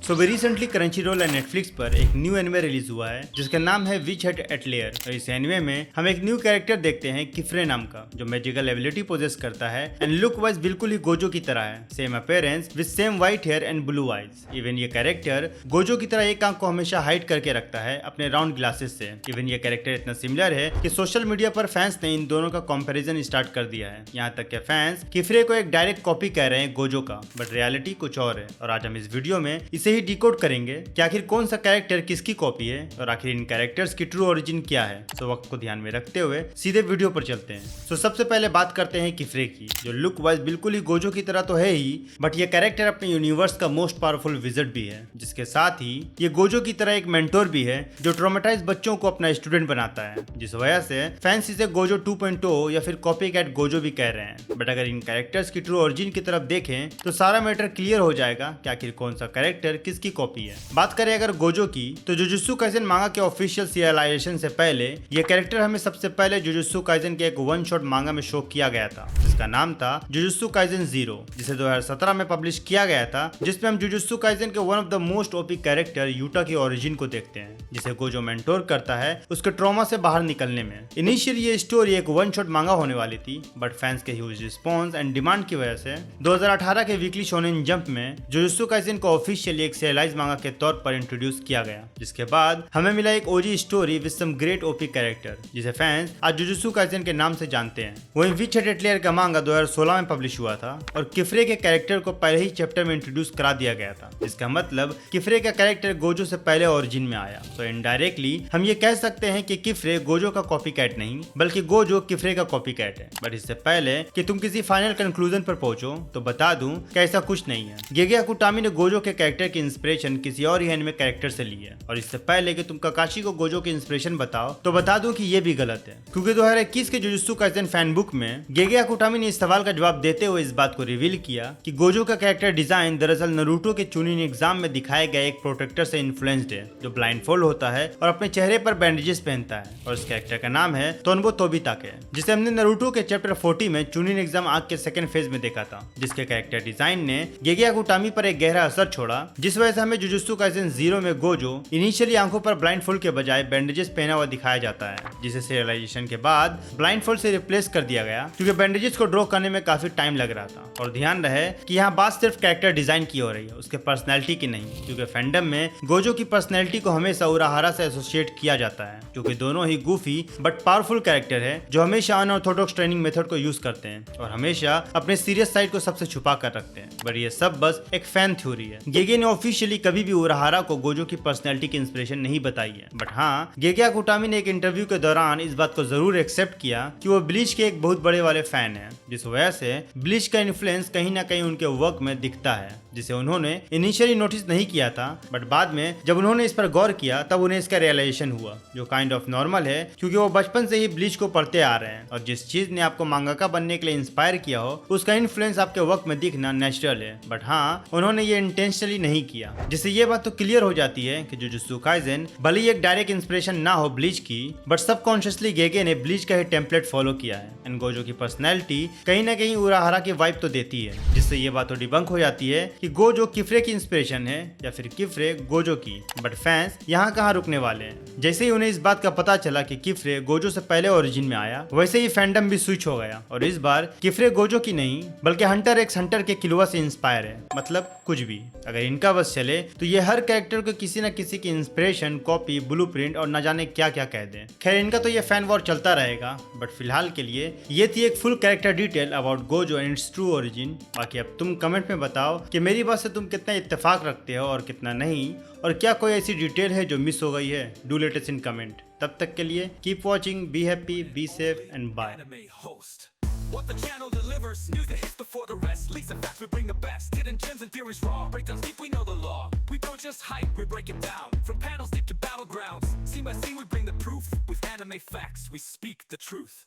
सो अभी recently Crunchyroll and Netflix पर एक न्यू एनिमे रिलीज हुआ है जिसका नाम है विच हट एटलेयर। और इस एनिमे में हम एक न्यू कैरेक्टर देखते हैं किफ्रे नाम का, जो मैजिकल एबिलिटी पोजेस करता है एंड लुक वाइज बिल्कुल ही गोजो की तरह है। Same appearance with same white hair and blue eyes. Even ये कैरेक्टर गोजो की तरह एक आंख को हमेशा हाइड करके रखता है अपने राउंड ग्लासेस से। इवन ये कैरेक्टर इतना सिमिलर है कि सोशल मीडिया पर फैंस ने इन दोनों का कंपैरिजन स्टार्ट कर दिया है। यहाँ तक के फैंस किफ्रे को एक डायरेक्ट कॉपी कह रहे हैं गोजो का, बट रियलिटी कुछ और है। और आज हम इस वीडियो में इसे ही डिकोड करेंगे कि आखिर कौन सा कैरेक्टर किसकी कॉपी है और आखिर इन कैरेक्टर्स की ट्रू ओरिजिन क्या है। तो वक्त को ध्यान में रखते हुए सीधे वीडियो पर चलते हैं। तो सबसे पहले बात करते हैं किफ्रे की, जो लुक वाइज बिल्कुल ही गोजो की तरह तो है ही, बट ये कैरेक्टर अपने यूनिवर्स का मोस्ट पावरफुल विजिट भी है, जिसके साथ ही ये गोजो की तरह एक मेंटोर भी है जो ट्रॉमेटाइज बच्चों को अपना स्टूडेंट बनाता है, जिस वजह से फैंस इसे गोजो 2.0 या फिर कॉपी कैट गोजो भी कह रहे हैं। बट अगर इन कैरेक्टर्स की ट्रू ओरिजिन की तरफ देखें तो सारा मैटर क्लियर हो जाएगा कि आखिर कौन सा कैरेक्टर किसकी कॉपी है। बात करें अगर गोजो की, तो जुजुत्सु काइसेन मांगा के ऑफिशियल सीरियलाइजेशन से पहले ये कैरेक्टर हमें सबसे पहले जुजुत्सु काइसेन के एक वन शॉट मांगा में शो किया गया था, जिसका नाम था जुजुत्सु काइसेन 0, जिसे 2017 में पब्लिश किया गया था, जिसमें हम जुजुत्सु काइसेन के one of the most OP character Utah की ओरिजिन को देखते हैं, जिसे गोजो मेंटोर करता है उसके ट्रॉमा से बाहर निकलने में। इनिशियली ये स्टोरी एक वन शॉट मांगा होने वाली थी, बट फैंस के ह्यूज रिस्पॉन्स एंड डिमांड की वजह से 2018 के वीकली शोनेन जंप में जुजुत्सु काइसेन को ऑफिशियली एक सीरियलाइज मांगा के तौर पर इंट्रोड्यूस किया गया, जिसके बाद हमें मिला एक OG story with some great OP character, जिसे फैंस आज जुजुत्सु काइसेन के नाम से जानते हैं। वहीं विच हट एटलेयर का मांगा 2016 में पब्लिश हुआ था और किफ्रे के कैरेक्टर को पहले ही चैप्टर में इंट्रोड्यूस करा दिया गया था, जिसका मतलब किफ्रे का कैरेक्टर गोजो से पहले ओरिजिन में आया। तो इनडायरेक्टली हम ये कह सकते हैं कि किफ्रे गोजो का कॉपी कैट नहीं, बल्कि गोजो किफ्रे का कॉपी कैट है। बट इससे पहले कि तुम किसी फाइनल कंक्लूजन पर पहुंचो तो बता दूं कि ऐसा कुछ नहीं है। गेगे अकुटामी ने गोजो के कैरेक्टर की इंस्पिरेशन किसी और ही एनिमे कैरेक्टर से ली है। और इससे पहले कि तुम काकाशी को गोजो की इंस्पिरेशन बताओ तो बता दूं कि ये भी गलत है, क्योंकि 2021 के जुजुत्सु काइसेन फैन बुक में गेगे अकुटामी ने इस सवाल का जवाब देते हुए इस बात को रिवील किया कि गोजो का कैरेक्टर डिजाइन दरअसल नारुतो के चुनिन एग्जाम में दिखाए गए एक प्रोटेक्टर से इन्फ्लुएंस्ड है, जो ब्लाइंड फोल्ड होता है और अपने चेहरे पर बैंडेजेस पहनता है। और इस कैरेक्टर का नाम है तोनबो तोबिताके, जिसे हमने नारुतो के चैप्टर 40 में चुनिन एग्जाम आर्क के सेकंड फेज में देखा था, जिसके कैरेक्टर डिजाइन ने गेगे अकुटामी पर एक गहरा असर छोड़ा, जिस वजह से हमें जुजुत्सु काइसेन 0 में गोजो इनिशियली आंखों पर ब्लाइंड फोल्ड के बजाय बैंडेजेस पहना हुआ दिखाया जाता है, जिसे सीरियलाइजेशन के बाद ब्लाइंड फोल्ड से रिप्लेस कर दिया गया, क्योंकि बैंडेजेस को ड्रॉ करने में काफी टाइम लग रहा था। और ध्यान रहे कि यहाँ बात सिर्फ कैरेक्टर डिजाइन की हो रही है, उसके पर्सनैलिटी की नहीं, क्योंकि फैंडम में गोजो की पर्सनैलिटी को हमेशा उराहारा से एसोसिएट किया जाता है, क्योंकि दोनों ही गूफी बट पावरफुल कैरेक्टर है जो हमेशा अनऑर्थोडॉक्स ट्रेनिंग मेथड को यूज करते हैं और हमेशा अपने सीरियस साइड को सबसे छुपा कर रखते हैं। बट ये सब बस एक फैन थ्योरी है। गेगे ने ऑफिशियली कभी भी उराहारा को गोजो की पर्सनैलिटी की इंस्पिरेशन नहीं बताई है, बट हाँ गेगे अकुटामी ने एक इंटरव्यू के दौरान इस बात को जरूर एक्सेप्ट किया कि वो ब्लीच के एक बहुत बड़े वाले फैन है, जिस वजह से ब्लीच का इन्फ्लुएंस कहीं ना कहीं उनके वर्क में दिखता है, जिसे उन्होंने इनिशियली नोटिस नहीं किया था, बट बाद में जब उन्होंने इस पर गौर किया तब उन्हें इसका रियलाइजेशन हुआ, जो काइंड ऑफ नॉर्मल है, क्योंकि वो बचपन से ही ब्लीच को पढ़ते आ रहे हैं और जिस चीज ने आपको मांगाका बनने के लिए इंस्पायर किया हो उसका इन्फ्लुएंस आपके वर्क में दिखना नेचुरल है। बट हाँ उन्होंने ये इंटेंशनली नहीं किया, जिससे ये बात तो क्लियर हो जाती है कि जुजुत्सु काइसेन भले ही एक डायरेक्ट इंस्पिरेशन ना हो ब्लीच की, बट सबकॉन्शियसली गेगे ने ब्लीच का ही टेम्पलेट फॉलो किया है एंड गोजो की पर्सनैलिटी कहीं ना कहीं उराहारा की वाइब तो देती है, जिससे ये बात तो डिबंक हो जाती है कि गोजो किफ्रे की इंस्पिरेशन है या फिर किफ्रे गोजो की। बट फैंस यहाँ कहाँ रुकने वाले हैं। जैसे ही उन्हें इस बात का पता चला कि किफ्रे गोजो से पहले ओरिजिन में आया, वैसे ही फैंडम भी स्विच हो गया और इस बार किफ्रे गोजो की नहीं बल्कि हंटर एक्स हंटर के किलुआ से इंस्पायर है। मतलब कुछ भी अगर इनका बस चले तो ये हर कैरेक्टर को किसी न किसी की इंस्पिरेशन, कॉपी, ब्लूप्रिंट और न जाने क्या क्या कह दें। खैर इनका तो ये फैन वॉर चलता रहेगा, बट फिलहाल के लिए ये थी एक full character detail about Gojo and it's true origin. बाकी अब तुम कमेंट में बताओ कि मेरी बात से तुम कितना इत्तेफाक रखते हो और कितना नहीं, और क्या कोई ऐसी डिटेल है जो मिस हो गई है। Do let us in comment. तब तक के लिए keep watching, be happy, be safe and bye. What the channel delivers, news that hits before the rest. Leaks and facts, we bring the best. Hidden gems and theories raw. Breakdowns deep, we know the law. We don't just hype, we break it down. From panels deep to battlegrounds. Scene by scene, we bring the proof. With anime facts, we speak the truth.